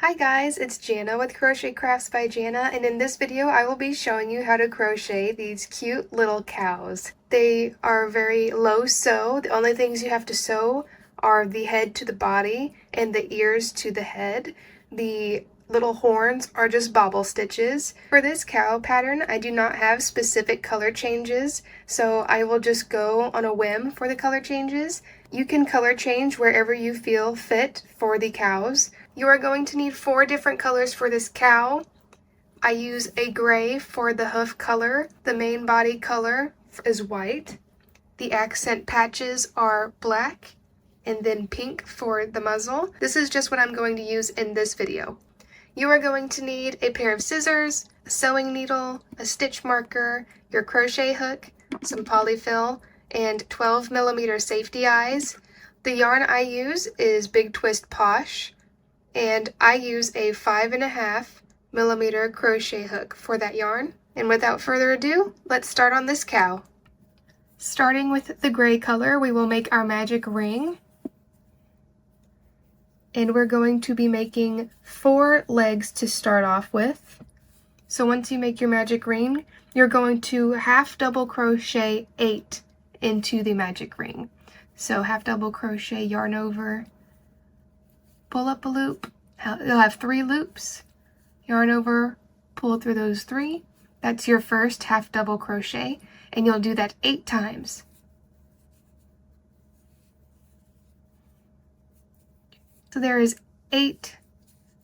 Hi guys, it's Jana with Crochet Crafts by Jana, and in this video I will be showing you how to crochet these cute little cows. They are very low sew. The only things you have to sew are the head to the body and the ears to the head. The little horns are just bobble stitches. For this cow pattern, I do not have specific color changes, so I will just go on a whim for the color changes. You can color change wherever you feel fit for the cows. You are going to need 4 different colors for this cow. I use a gray for the hoof color. The main body color is white. The accent patches are black, and then pink for the muzzle. This is just what I'm going to use in this video. You are going to need a pair of scissors, a sewing needle, a stitch marker, your crochet hook, some polyfill, and 12mm safety eyes. The yarn I use is Big Twist Posh, and I use a 5.5mm crochet hook for that yarn. And without further ado, let's start on this cow. Starting with the gray color, we will make our magic ring. And we're going to be making 4 legs to start off with. So once you make your magic ring, you're going to half double crochet 8 into the magic ring. So half double crochet, yarn over, pull up a loop. You'll have 3 loops, yarn over, pull through those 3. That's your first half double crochet, and you'll do that 8 times. So there is 8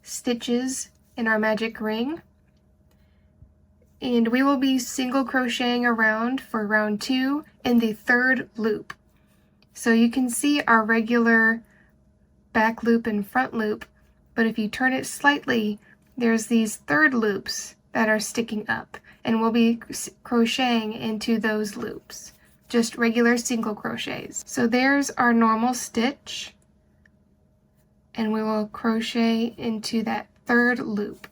stitches in our magic ring, and we will be single crocheting around for round 2 in the 3rd loop. So you can see our regular back loop and front loop, but if you turn it slightly, there's these 3rd loops that are sticking up, and we'll be crocheting into those loops, just regular single crochets. So there's our normal stitch, and we will crochet into that 3rd loop.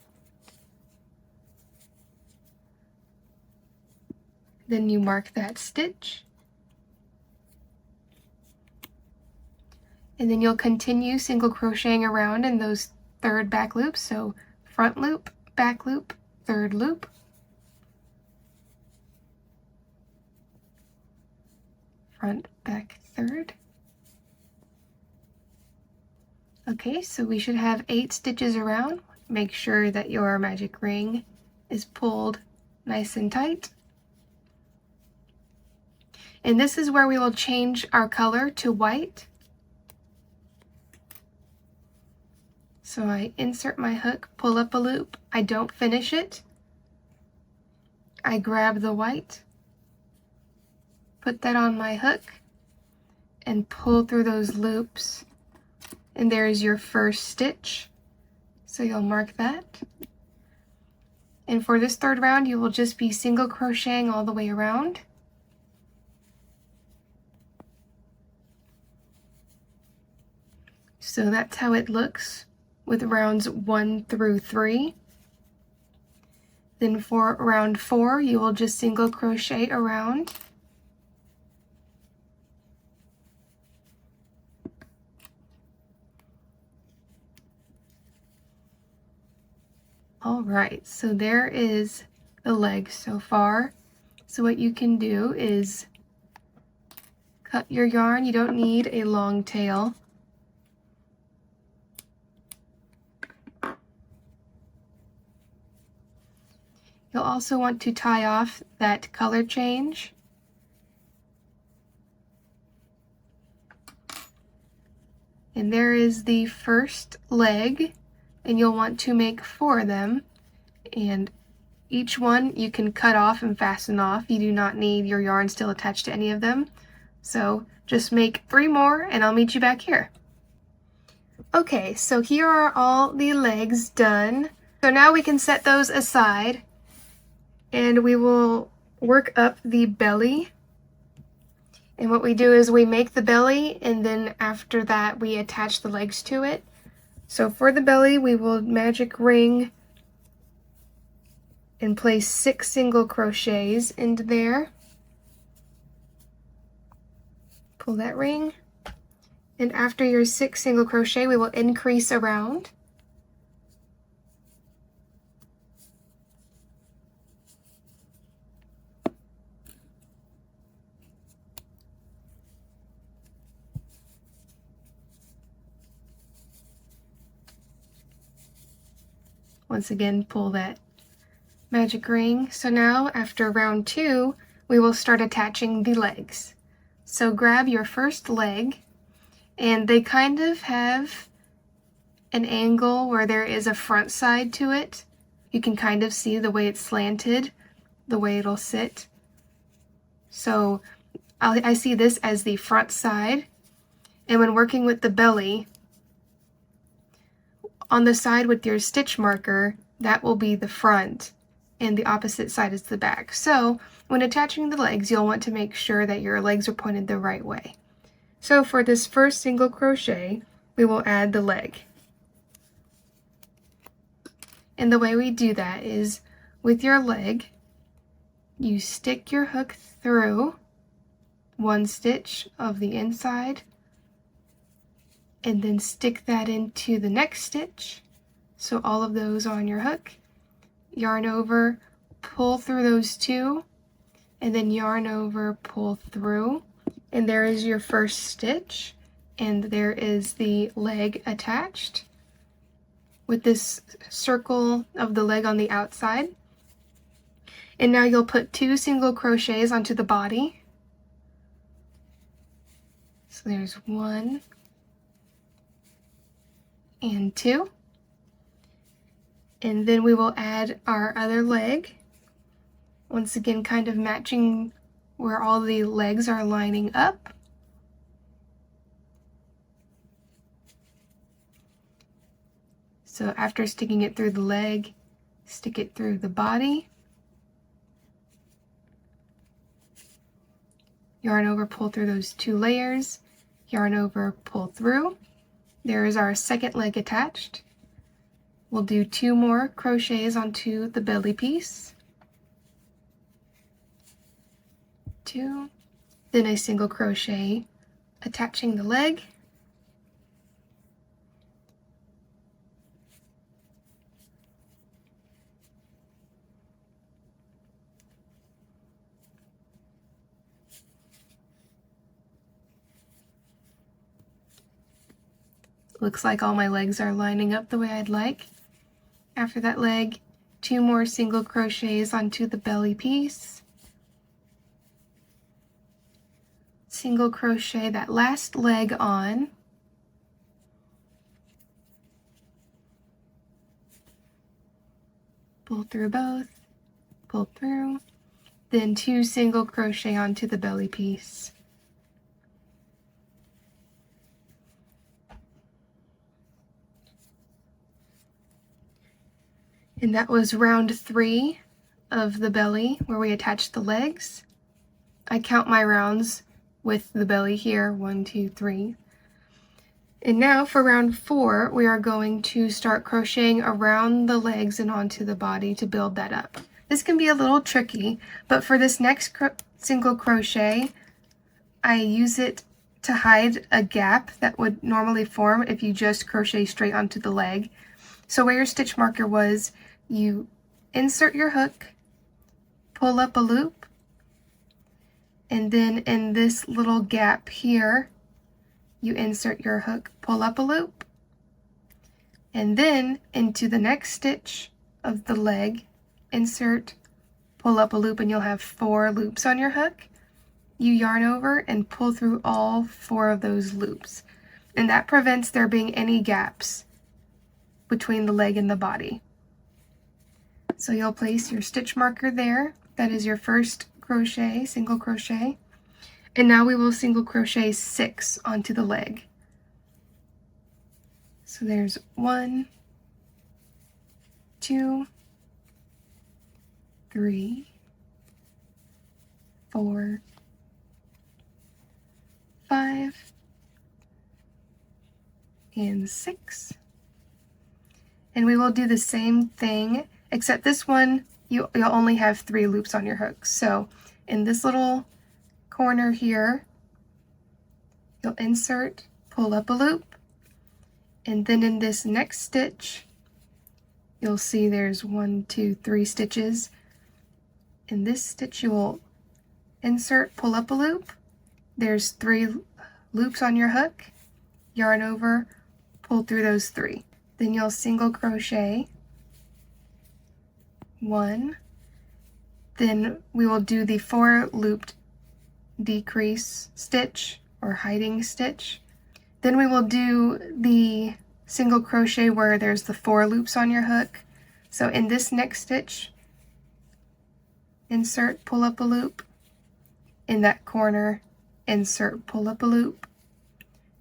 Then you mark that stitch, and then you'll continue single crocheting around in those 3rd back loops. So front loop, back loop, 3rd loop, front, back, 3rd. Okay, so we should have 8 stitches around. Make sure that your magic ring is pulled nice and tight. And this is where we will change our color to white. So I insert my hook, pull up a loop. I don't finish it. I grab the white, put that on my hook, and pull through those loops. And there's your first stitch. So you'll mark that. And for this 3rd round, you will just be single crocheting all the way around. So that's how it looks with rounds 1 through 3. Then for round 4, you will just single crochet around. Alright, so there is the leg so far. So what you can do is cut your yarn. You don't need a long tail. You'll also want to tie off that color change. And there is the first leg, and you'll want to make 4 of them. And each one you can cut off and fasten off. You do not need your yarn still attached to any of them. So just make 3 more, and I'll meet you back here. Okay, so here are all the legs done. So now we can set those aside, and we will work up the belly. And what we do is we make the belly, and then after that we attach the legs to it. So for the belly, we will magic ring and place 6 single crochets into there. Pull that ring, and after your 6 single crochet, we will increase around. Once again, pull that magic ring. So now after round 2, we will start attaching the legs. So grab your first leg, and they kind of have an angle where there is a front side to it. You can kind of see the way it's slanted, the way it'll sit. So I see this as the front side, and when working with the belly, on the side with your stitch marker, that will be the front, and the opposite side is the back. So when attaching the legs, you'll want to make sure that your legs are pointed the right way. So for this first single crochet, we will add the leg. And the way we do that is with your leg, you stick your hook through one stitch of the inside, and then stick that into the next stitch. So all of those on your hook, yarn over, pull through those two, and then yarn over, pull through. And there is your first stitch, and there is the leg attached with this circle of the leg on the outside. And now you'll put 2 single crochets onto the body. So there's 1 and 2. And then we will add our other leg. Once again, kind of matching where all the legs are lining up. So after sticking it through the leg, stick it through the body. Yarn over, pull through those 2 layers. Yarn over, pull through. There is our second leg attached. We'll do 2 more crochets onto the belly piece. 2, then a single crochet attaching the leg. Looks like all my legs are lining up the way I'd like. After that leg, 2 more single crochets onto the belly piece. Single crochet that last leg on. Pull through both, pull through, then 2 single crochet onto the belly piece. And that was round 3 of the belly where we attached the legs. I count my rounds with the belly here, 1, 2, 3. And now for round 4, we are going to start crocheting around the legs and onto the body to build that up. This can be a little tricky, but for this next single crochet, I use it to hide a gap that would normally form if you just crochet straight onto the leg. So where your stitch marker was, you insert your hook, pull up a loop, and then in this little gap here, you insert your hook, pull up a loop, and then into the next stitch of the leg, insert, pull up a loop, and you'll have 4 loops on your hook. You yarn over and pull through all 4 of those loops, and that prevents there being any gaps between the leg and the body. So you'll place your stitch marker there. That is your first crochet, single crochet. And now we will single crochet 6 onto the leg. So there's 1, 2, 3, 4, 5, and 6. And we will do the same thing, except this one, you'll only have 3 loops on your hook. So in this little corner here, you'll insert, pull up a loop, and then in this next stitch, you'll see there's 1, 2, 3 stitches. In this stitch, you will insert, pull up a loop. There's 3 loops on your hook, yarn over, pull through those 3. Then you'll single crochet 1. Then we will do the 4 looped decrease stitch or hiding stitch. Then we will do the single crochet where there's the 4 loops on your hook. So in this next stitch, insert, pull up a loop. In that corner, insert, pull up a loop.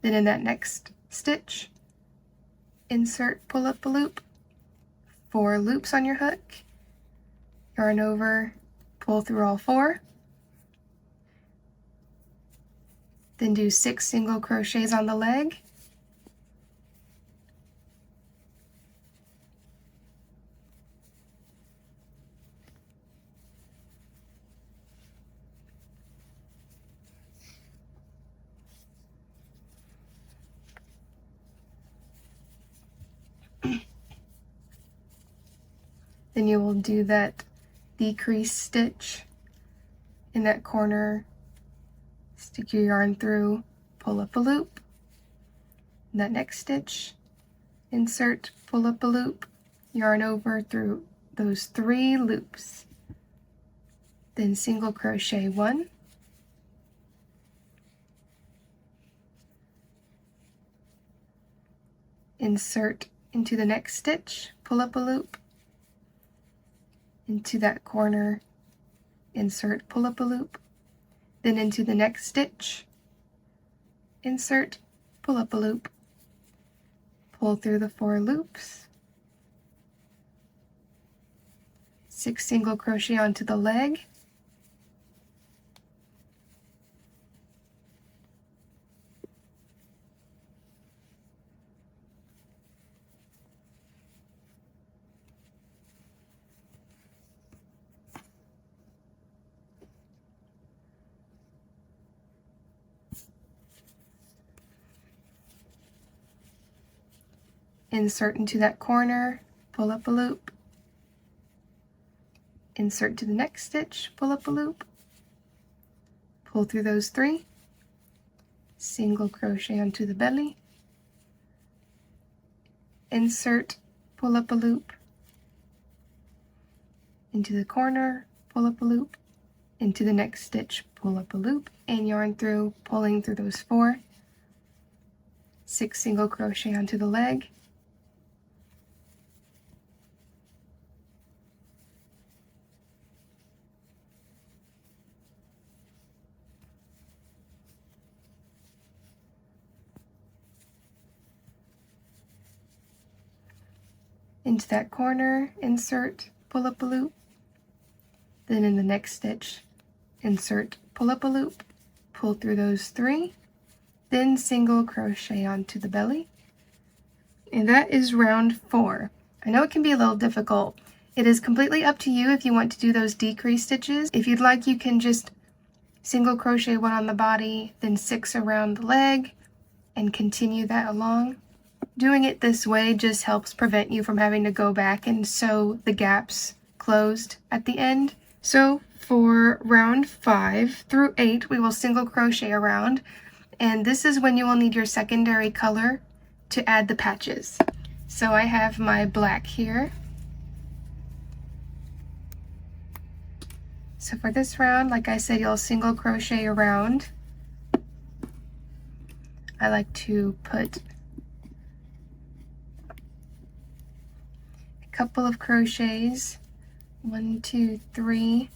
Then in that next stitch, insert, pull up a loop. 4 loops on your hook. Yarn over, pull through all 4. Then do 6 single crochets on the leg. Then you will do that decrease stitch in that corner, stick your yarn through, pull up a loop. In that next stitch, insert, pull up a loop, yarn over through those 3 loops. Then single crochet 1. Insert into the next stitch, pull up a loop. Into that corner, insert, pull up a loop. Then into the next stitch, insert, pull up a loop. Pull through the 4 loops. 6 single crochet onto the leg. Insert into that corner, pull up a loop. Insert to the next stitch, pull up a loop. Pull through those 3. Single crochet onto the belly. Insert, pull up a loop. Into the corner, pull up a loop. Into the next stitch, pull up a loop, and yarn through, pulling through those 4. 6 single crochet onto the leg. Into that corner, insert, pull up a loop. Then in the next stitch, insert, pull up a loop, pull through those 3, then single crochet onto the belly. And that is round 4. I know it can be a little difficult. It is completely up to you if you want to do those decrease stitches. If you'd like, you can just single crochet 1 on the body, then 6 around the leg, and continue that along. Doing it this way just helps prevent you from having to go back and sew the gaps closed at the end. So for round 5 through 8, we will single crochet around, and this is when you will need your secondary color to add the patches. So I have my black here. So for this round, like I said, you'll single crochet around. I like to put a couple of crochets, 1, 2, 3.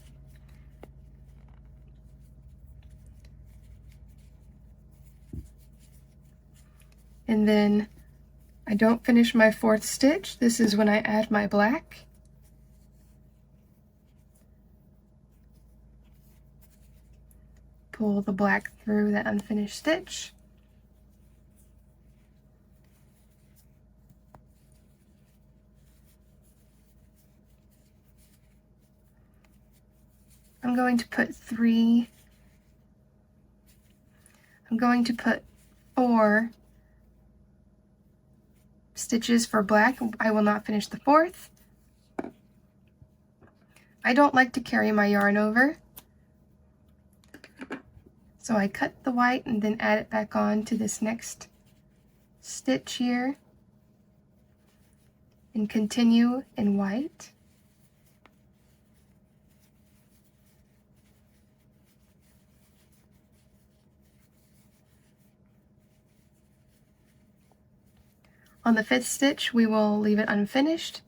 And then I don't finish my 4th stitch. This is when I add my black. Pull the black through that unfinished stitch. I'm going to put 4 stitches for black. I will not finish the 4th. I don't like to carry my yarn over, so I cut the white and then add it back on to this next stitch here and continue in white. On the 5th stitch, we will leave it unfinished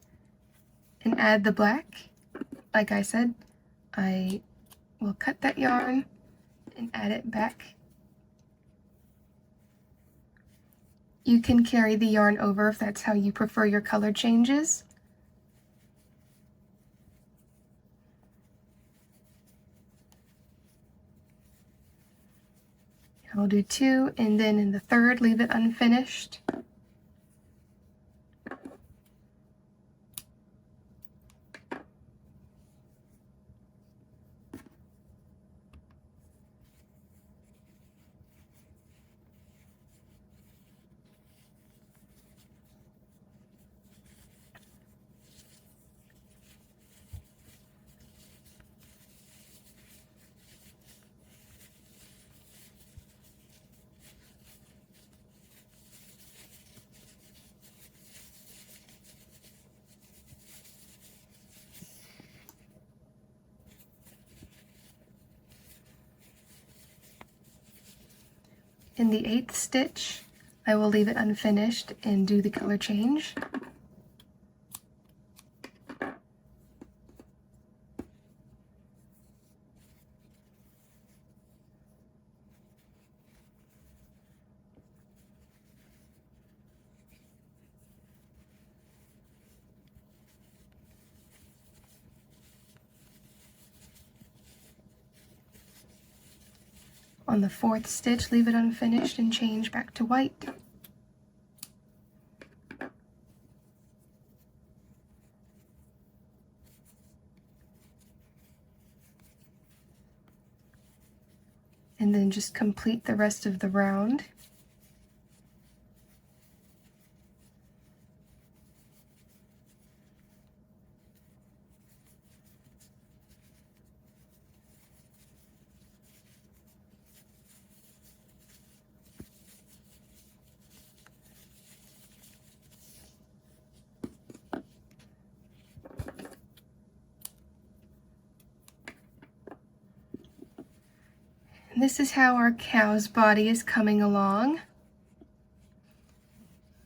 and add the black. Like I said, I will cut that yarn and add it back. You can carry the yarn over if that's how you prefer your color changes. I'll do 2, and then in the 3rd, leave it unfinished. In the 8th stitch, I will leave it unfinished and do the color change. On the 4th stitch, leave it unfinished and change back to white. And then just complete the rest of the round. This is how our cow's body is coming along.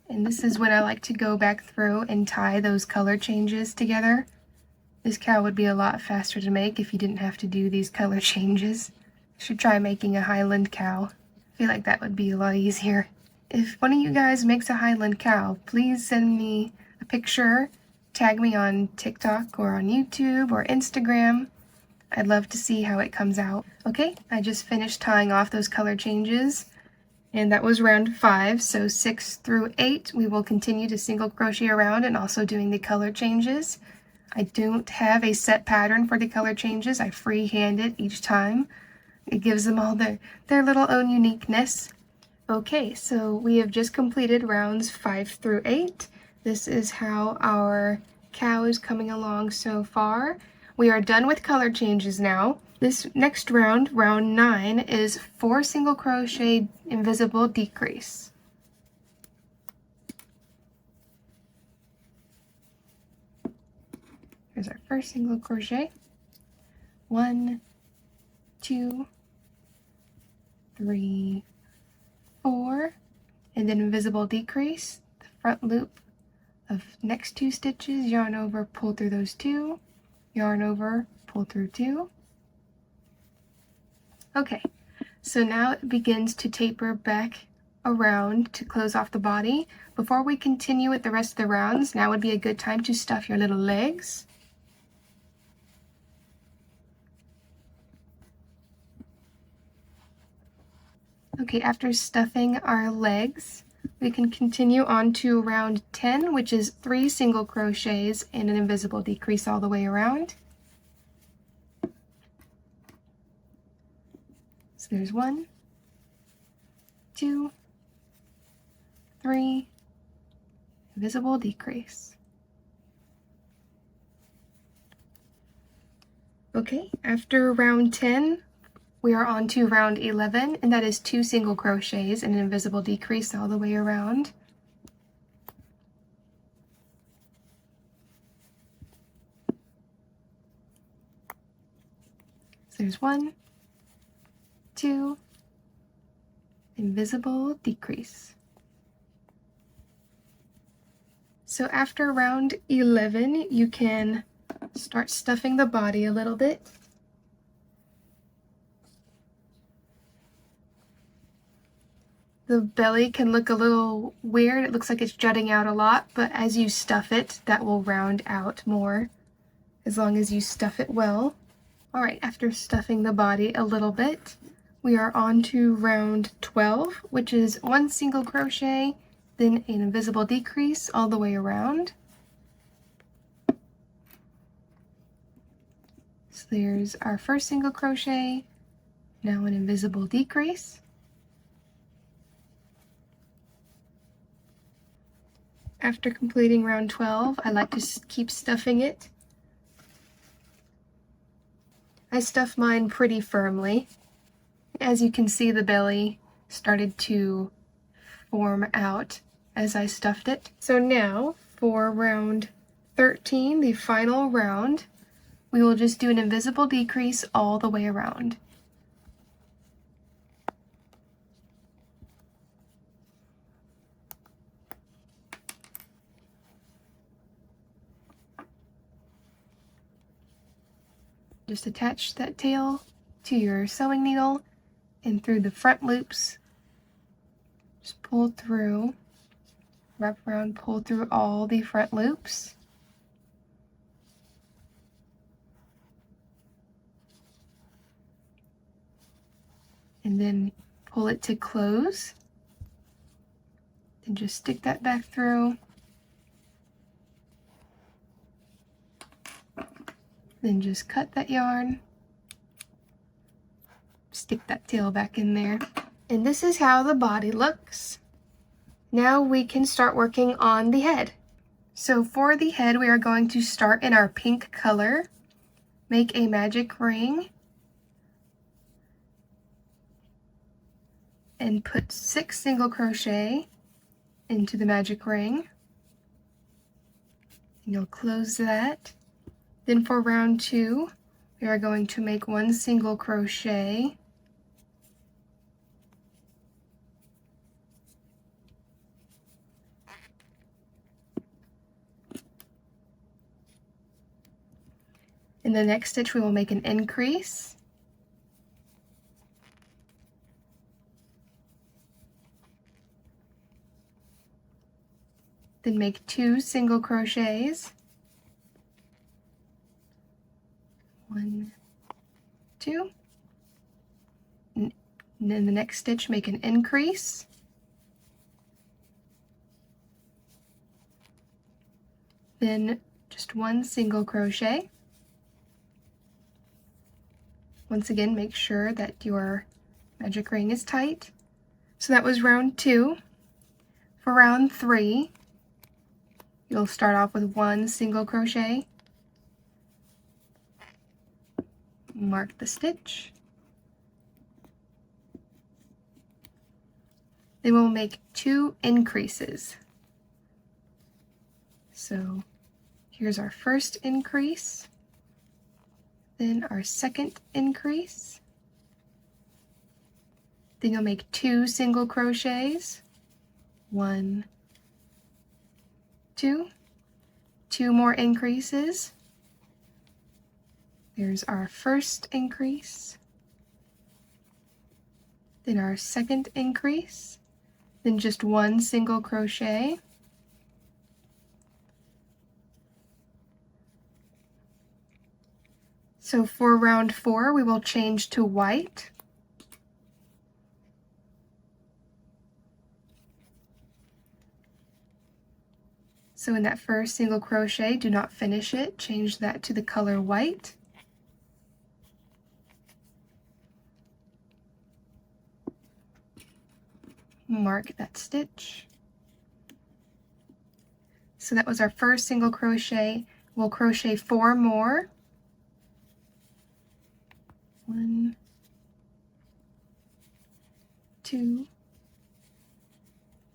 And this is when I like to go back through and tie those color changes together. This cow would be a lot faster to make if you didn't have to do these color changes. Should try making a Highland cow. I feel like that would be a lot easier. If one of you guys makes a Highland cow, please send me a picture, tag me on TikTok or on YouTube or Instagram. I'd love to see how it comes out. Okay, I just finished tying off those color changes, and that was round 5, so 6 through 8 we will continue to single crochet around and also doing the color changes. I don't have a set pattern for the color changes. I freehand it each time. It gives them all their little own uniqueness. Okay, so we have just completed rounds 5 through 8. This is how our cow is coming along so far. We are done with color changes now. This next round, round 9, is 4 single crochet invisible decrease. Here's our first single crochet. 1, 2, 3, 4, and then invisible decrease, the front loop of next 2 stitches, yarn over, pull through those 2, yarn over, pull through 2. Okay, so now it begins to taper back around to close off the body. Before we continue with the rest of the rounds, now would be a good time to stuff your little legs. Okay, after stuffing our legs, we can continue on to round 10, which is 3 single crochets and an invisible decrease all the way around. So there's 1, 2, 3, invisible decrease. Okay, after round 10, we are on to round 11, and that is 2 single crochets and an invisible decrease all the way around. So there's 1, 2, invisible decrease. So after round 11, you can start stuffing the body a little bit. The belly can look a little weird. It looks like it's jutting out a lot, but as you stuff it, that will round out more, as long as you stuff it well. Alright, after stuffing the body a little bit, we are on to round 12, which is 1 single crochet, then an invisible decrease all the way around. So there's our first single crochet, now an invisible decrease. After completing round 12, I like to keep stuffing it. I stuff mine pretty firmly. As you can see, the belly started to form out as I stuffed it. So now for round 13, the final round, we will just do an invisible decrease all the way around. Just attach that tail to your sewing needle and through the front loops. Just pull through, wrap around, pull through all the front loops. And then pull it to close. Then just stick that back through. Then just cut that yarn, stick that tail back in there. And this is how the body looks. Now we can start working on the head. So for the head, we are going to start in our pink color, make a magic ring, and put 6 single crochet into the magic ring. And you'll close that. Then for round 2, we are going to make 1 single crochet, in the next stitch we will make an increase, then make 2 single crochets, 1, 2, and then the next stitch make an increase, then just 1 single crochet. Once again, make sure that your magic ring is tight. So that was round 2. For round 3, you'll start off with 1 single crochet, mark the stitch, then we'll make 2 increases. So here's our first increase, then our second increase, then you'll make 2 single crochets, 1, 2, 2 more increases. There's our first increase, then our second increase, then just 1 single crochet, so for round 4 we will change to white. So in that first single crochet, do not finish it, change that to the color white. Mark that stitch. So that was our first single crochet. We'll crochet 4 more. 1, 2,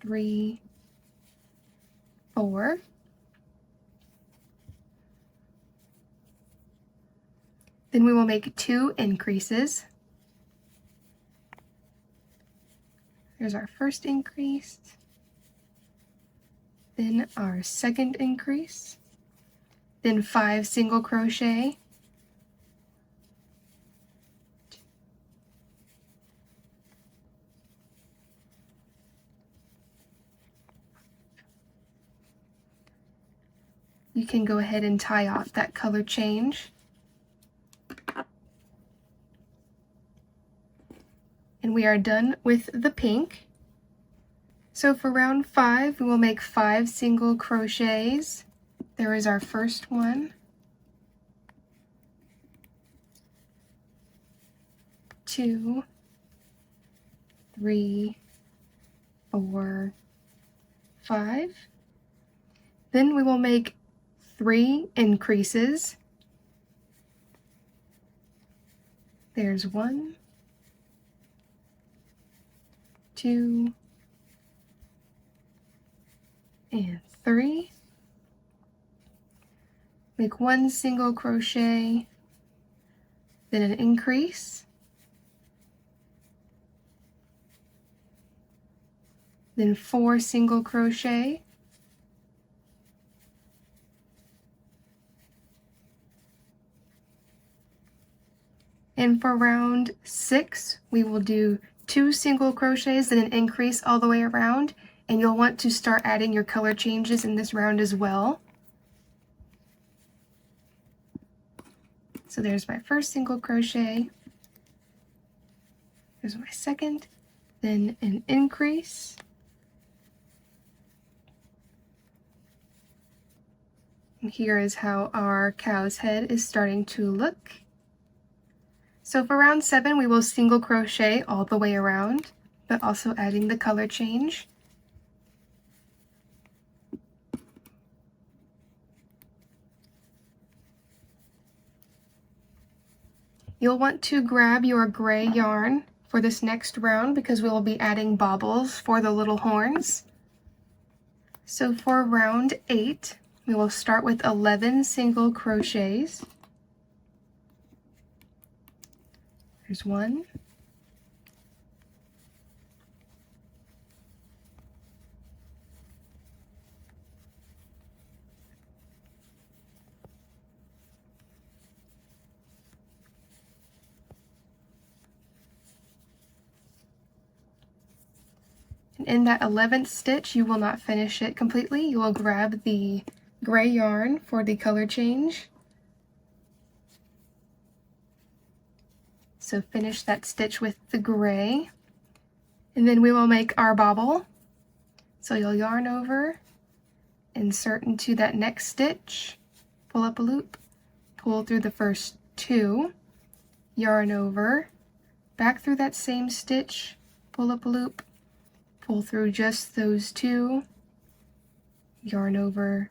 3, 4. Then we will make 2 increases. There's our first increase, then our second increase, then 5 single crochet, you can go ahead and tie off that color change. And we are done with the pink. So for round 5, we will make 5 single crochets. There is our first one, 2, 3, 4, 5. Then we will make 3 increases. There's 1, 2, and 3. Make 1 single crochet, then an increase, then 4 single crochet, and for round 6 we will do 2 single crochets and an increase all the way around, and you'll want to start adding your color changes in this round as well. So there's my first single crochet, there's my second, then an increase, and here is how our cow's head is starting to look. So for round 7 we will single crochet all the way around, but also adding the color change. You'll want to grab your gray yarn for this next round because we will be adding baubles for the little horns. So for round 8, we will start with 11 single crochets. There's 1, 2. In that 11th stitch, you will not finish it completely. You will grab the gray yarn for the color change. So finish that stitch with the gray. And then we will make our bauble. So you'll yarn over, insert into that next stitch, pull up a loop, pull through the first 2, yarn over, back through that same stitch, pull up a loop, pull through just those 2, yarn over,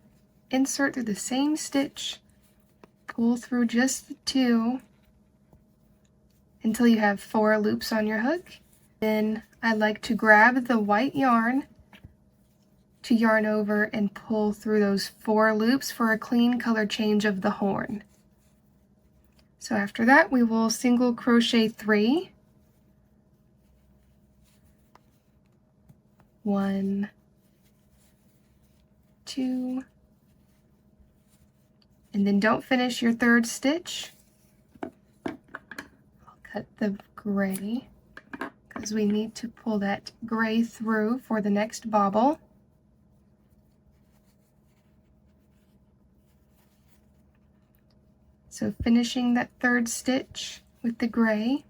insert through the same stitch, pull through just the 2 until you have 4 loops on your hook. Then I like to grab the white yarn to yarn over and pull through those 4 loops for a clean color change of the horn. So after that we will single crochet 3, 1, 2, and then don't finish your 3rd stitch. I'll cut the gray because we need to pull that gray through for the next bauble. So finishing that 3rd stitch with the gray,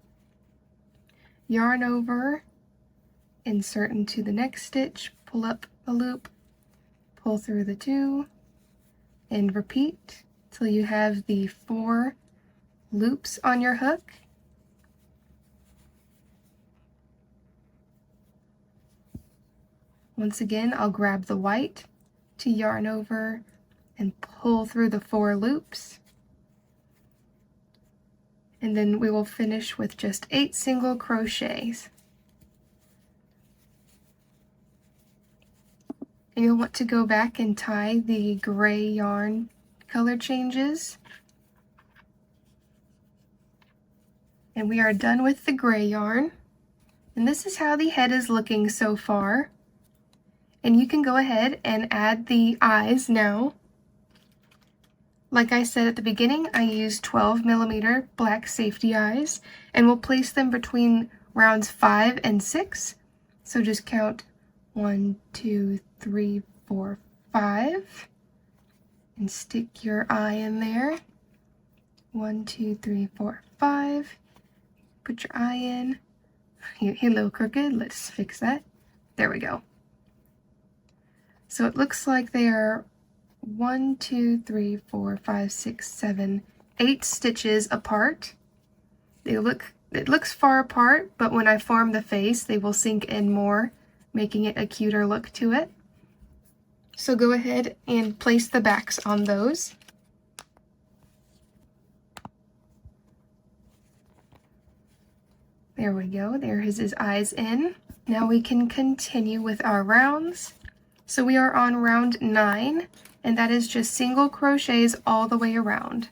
yarn over, insert into the next stitch, pull up a loop, pull through the 2, and repeat till you have the 4 loops on your hook. Once again, I'll grab the white to yarn over and pull through the 4 loops. And then we will finish with just 8 single crochets. And you'll want to go back and tie the gray yarn color changes. And we are done with the gray yarn. And this is how the head is looking so far. And you can go ahead and add the eyes now. Like I said at the beginning, I used 12mm black safety eyes, and we'll place them between rounds 5 and 6. So just count 1, 2, 3, 4, 5, and stick your eye in there. 1, 2, 3, 4, 5. Put your eye in. You're a little crooked. Let's fix that. There we go. So it looks like they are 1, 2, 3, 4, 5, 6, 7, 8 stitches apart. It looks far apart, but when I form the face, they will sink in more, making it a cuter look to it. So go ahead and place the backs on those. There we go. There is his eyes in. Now we can continue with our rounds. So we are on round 9, and that is just single crochets all the way around.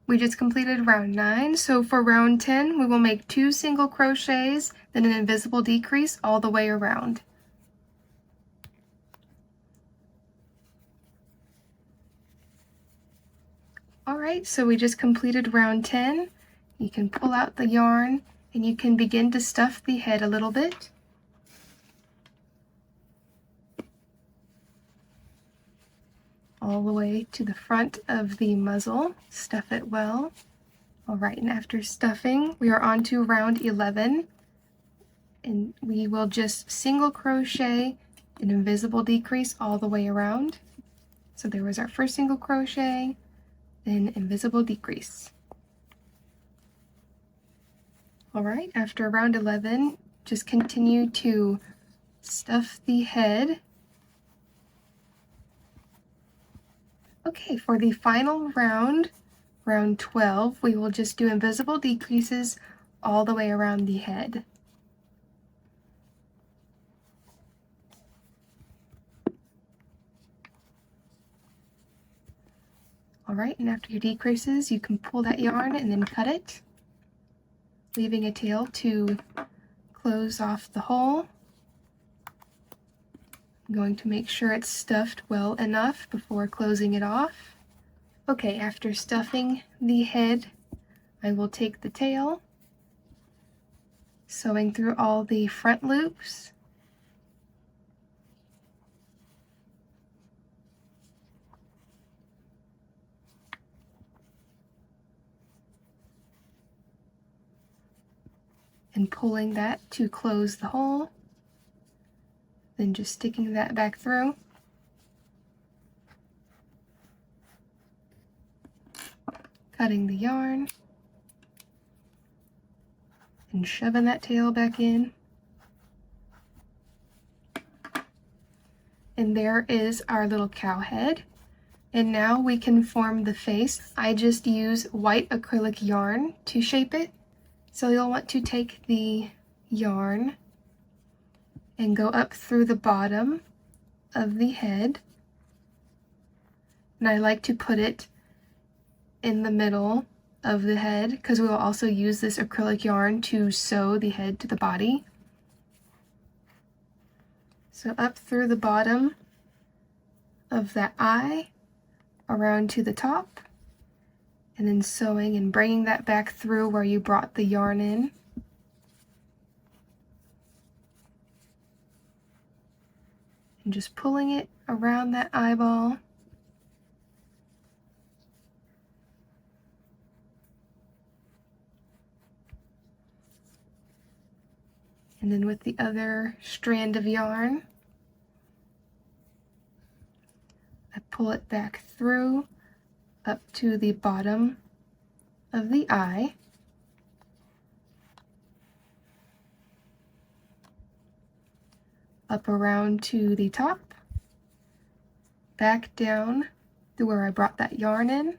We just completed round 9, so for round 10 we will make 2 single crochets, then an invisible decrease all the way around. Alright, so we just completed round 10. You can pull out the yarn and you can begin to stuff the head a little bit. All the way to the front of the muzzle. Stuff it well. Alright, and after stuffing, we are on to round 11. And we will just single crochet an invisible decrease all the way around. So there was our first single crochet, then invisible decrease. Alright, after round 11, just continue to stuff the head. Okay, for the final round, round 12, we will just do invisible decreases all the way around the head. Alright, and after your decreases, you can pull that yarn and then cut it, leaving a tail to close off the hole. I'm going to make sure it's stuffed well enough before closing it off. Okay, after stuffing the head, I will take the tail, sewing through all the front loops, and pulling that to close the hole, then just sticking that back through. Cutting the yarn and shoving that tail back in. And there is our little cow head. And now we can form the face. I just use white acrylic yarn to shape it. So you'll want to take the yarn and go up through the bottom of the head. And I like to put it in the middle of the head because we will also use this acrylic yarn to sew the head to the body. So up through the bottom of that eye, around to the top, and then sewing and bringing that back through where you brought the yarn in. And just pulling it around that eyeball. And then with the other strand of yarn, I pull it back through up to the bottom of the eye. Up around to the top, back down to where I brought that yarn in.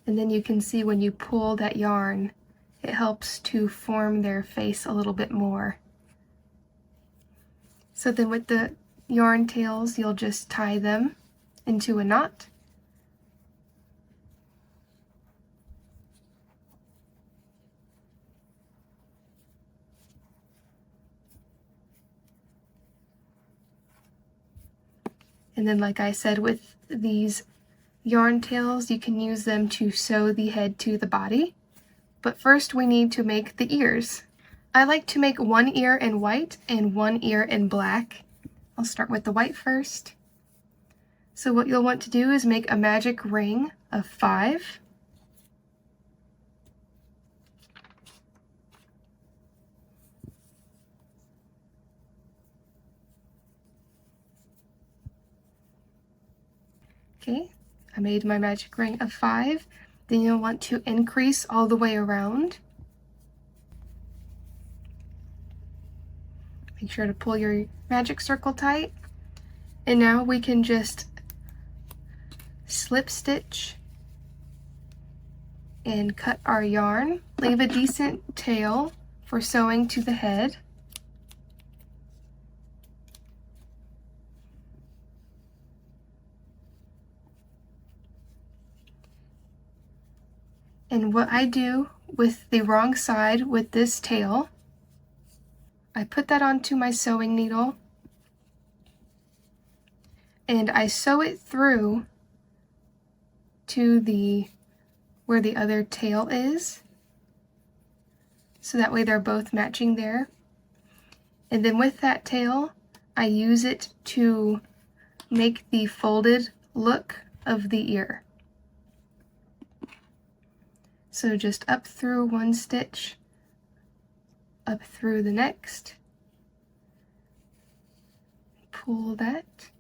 And then you can see when you pull that yarn, it helps to form their face a little bit more. So then with the yarn tails, you'll just tie them into a knot. And then, like I said, with these yarn tails, you can use them to sew the head to the body. But first we need to make the ears. I like to make one ear in white and one ear in black. I'll start with the white first. So what you'll want to do is make a magic ring of 5. Okay, I made my magic ring of 5. Then you'll want to increase all the way around. Make sure to pull your magic circle tight. And now we can just slip stitch and cut our yarn. Leave a decent tail for sewing to the head. And what I do with the wrong side with this tail, I put that onto my sewing needle and I sew it through to where the other tail is, so that way they're both matching there. And then with that tail, I use it to make the folded look of the ear. So just up through one stitch, up through the next, pull that,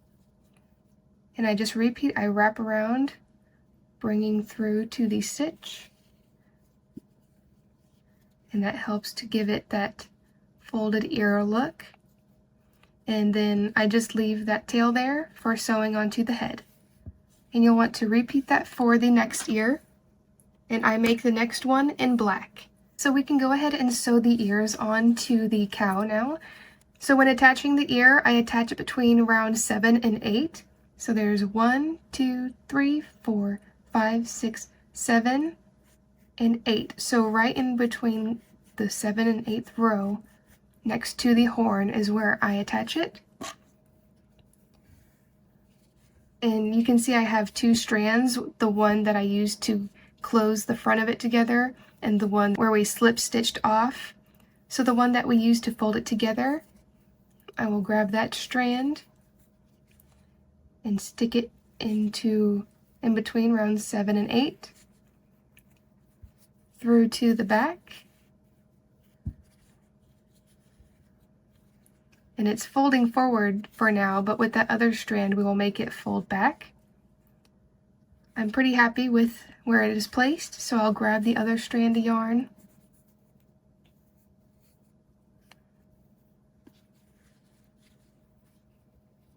and I just repeat, I wrap around, bringing through to the stitch, and that helps to give it that folded ear look. And then I just leave that tail there for sewing onto the head. And you'll want to repeat that for the next ear. And I make the next one in black. So we can go ahead and sew the ears onto the cow now. So when attaching the ear, I attach it between round 7 and 8. So there's 1, 2, 3, 4, 5, 6, 7, and 8. So right in between the 7th and 8th row, next to the horn, is where I attach it. And you can see I have 2 strands, the one that I used to close the front of it together and the one where we slip stitched off. So the one that we used to fold it together, I will grab that strand and stick it in between rounds 7 and 8 through to the back. And it's folding forward for now, but with that other strand we will make it fold back. I'm pretty happy with where it is placed, so I'll grab the other strand of yarn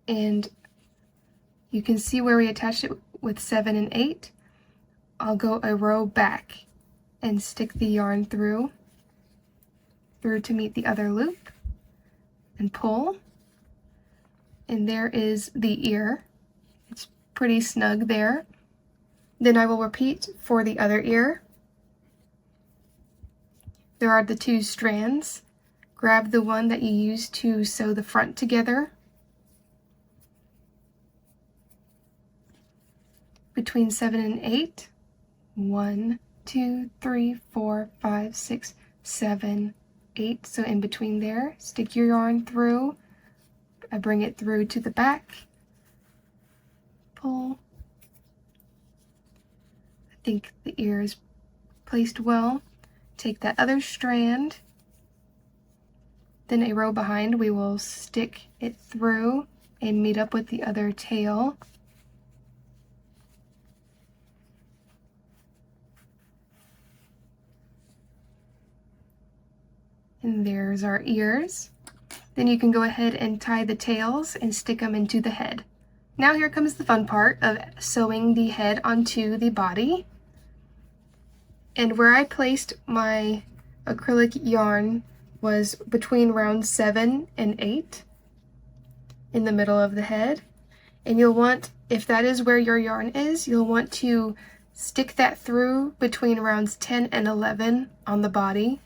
and you can see where we attached it with 7 and 8. I'll go a row back and stick the yarn through to meet the other loop and pull, and there is the ear. It's pretty snug there. Then I will repeat for the other ear. There are the 2 strands. Grab the one that you used to sew the front together. Between 7 and 8. 1, 2, 3, 4, 5, 6, 7, 8. So in between there, stick your yarn through. I bring it through to the back. Pull. I think the ear is placed well. Take that other strand, then a row behind we will stick it through and meet up with the other tail. And there's our ears. Then you can go ahead and tie the tails and stick them into the head. Now here comes the fun part of sewing the head onto the body. And where I placed my acrylic yarn was between round 7 and 8 in the middle of the head. And you'll want, if that is where your yarn is, you'll want to stick that through between rounds 10 and 11 on the body.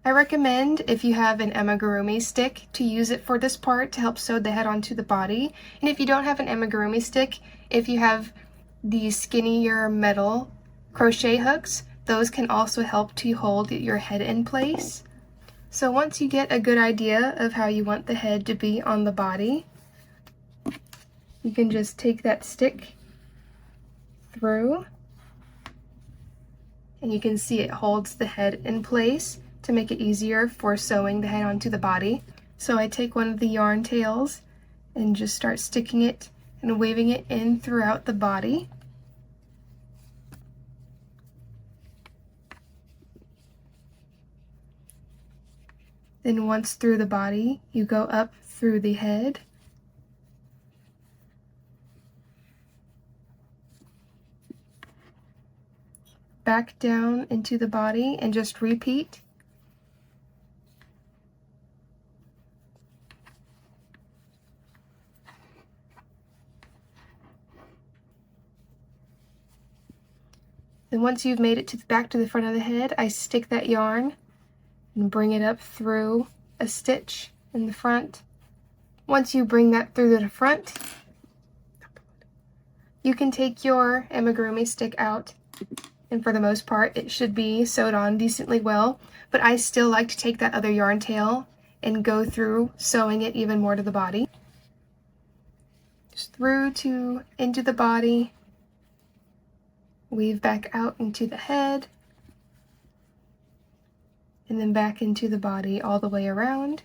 I recommend, if you have an amigurumi stick, to use it for this part to help sew the head onto the body. And if you don't have an amigurumi stick, if you have these skinnier metal crochet hooks, those can also help to hold your head in place. So once you get a good idea of how you want the head to be on the body, you can just take that stick through, and you can see it holds the head in place to make it easier for sewing the head onto the body. So I take one of the yarn tails and just start sticking it and waving it in throughout the body. Then once through the body, you go up through the head. Back down into the body and just repeat. Then once you've made it to back to the front of the head, I stick that yarn and bring it up through a stitch in the front. Once you bring that through the front, you can take your amigurumi stick out, and for the most part it should be sewed on decently well, but I still like to take that other yarn tail and go through sewing it even more to the body. Just through to into the body, weave back out into the head, and then back into the body all the way around.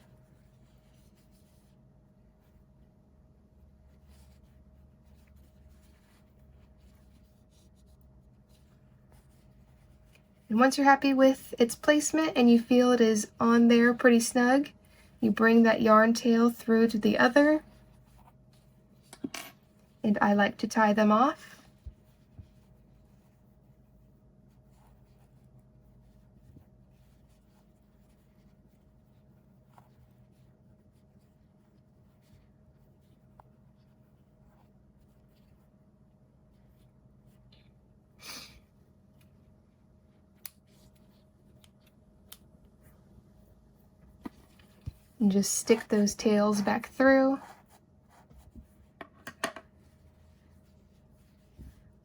And once you're happy with its placement and you feel it is on there pretty snug, you bring that yarn tail through to the other, and I like to tie them off. And just stick those tails back through.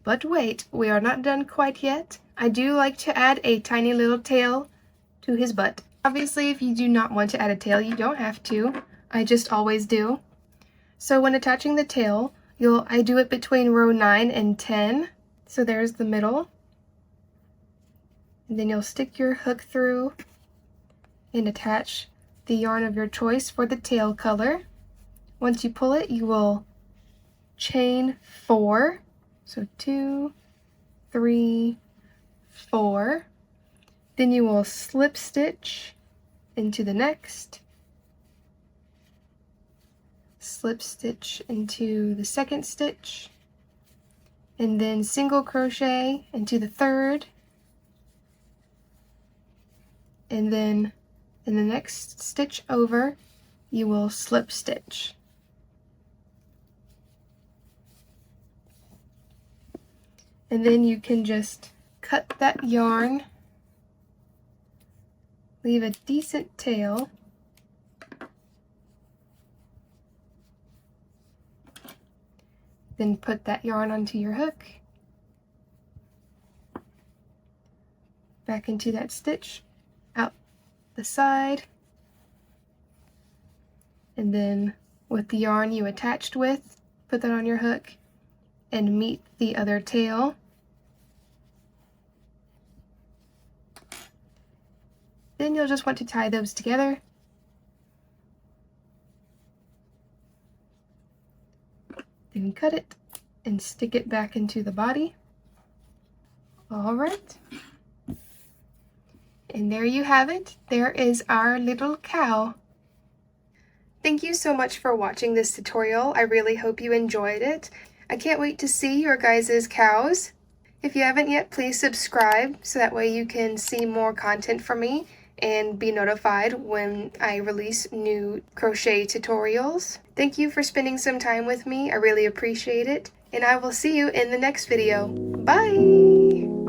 But wait, we are not done quite yet. I do like to add a tiny little tail to his butt. Obviously, if you do not want to add a tail, you don't have to. I just always do. So when attaching the tail, I do it between row 9 and 10. So there's the middle. And then you'll stick your hook through and attach the yarn of your choice for the tail color. Once you pull it, you will chain 4. So 2, 3, 4. Then you will slip stitch into the next, slip stitch into the second stitch, and then single crochet into the third, and then in the next stitch over, you will slip stitch. And then you can just cut that yarn, leave a decent tail, then put that yarn onto your hook, back into that stitch, out the side, and then with the yarn you attached with, put that on your hook and meet the other tail. Then you'll just want to tie those together. Then cut it and stick it back into the body. All right. And there you have it. There is our little cow. Thank you so much for watching this tutorial. I really hope you enjoyed it. I can't wait to see your guys' cows. If you haven't yet, please subscribe so that way you can see more content from me and be notified when I release new crochet tutorials. Thank you for spending some time with me. I really appreciate it, and I will see you in the next video. Bye!